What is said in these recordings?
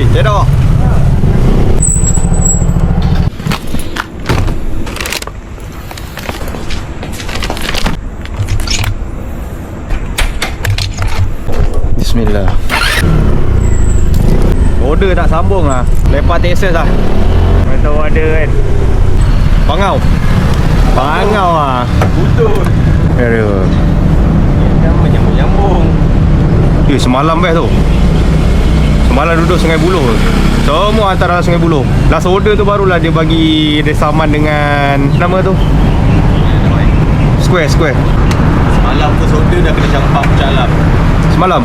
Oi, cedok. Bismillah. Order tak sambung lah. Lepas Texas lah. Mana tahu ada kan. Bangau. Bangau lah. Betul. Aduh. Yang menyambung-nyambung. Semalam best tu. Semalam duduk Sungai Buloh. Semua antara Sungai Buloh. Last order tu barulah dia bagi resaman dengan nama tu Square. Semalam tu soda dah kena campak calam. Semalam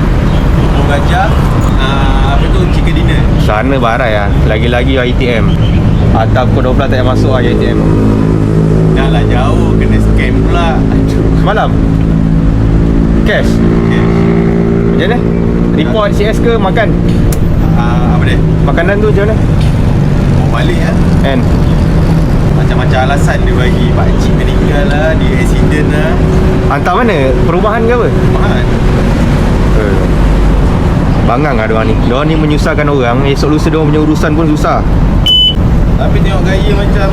Bubur gajah, apa tu, chicken dinner. sana barai lah. Lagi-lagi ITM. Atap pukul 12 tak payah masuk lah ITM. Dah lah jauh, kena scam pula. Aduh. Semalam cash. Okay. Macam mana? Report CS ke makan? Apa dia? Makanan tu macam mana? Bawa balik lah. Kan? Macam-macam alasan dia bagi. Pakcik meninggal lah, dia accident lah. Hantar mana? Perumahan ke apa? Mahal. Bangang lah diorang ni. Diorang ni menyusahkan orang. Esok lusa diorang punya urusan pun susah. Tapi tengok gaya macam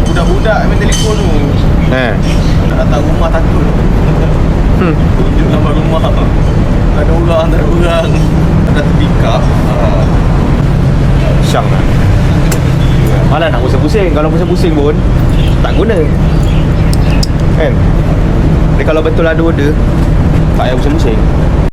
budak-budak main telefon tu. Nak datang rumah takut. Tunjuk gambar rumah. Ada orang, tak ada orang. Ada terpick-up. Syang lah. Malah nak pusing-pusing. Kalau pusing-pusing pun tak guna. Kan? Jadi kalau betul ada order, tak payah pusing-pusing.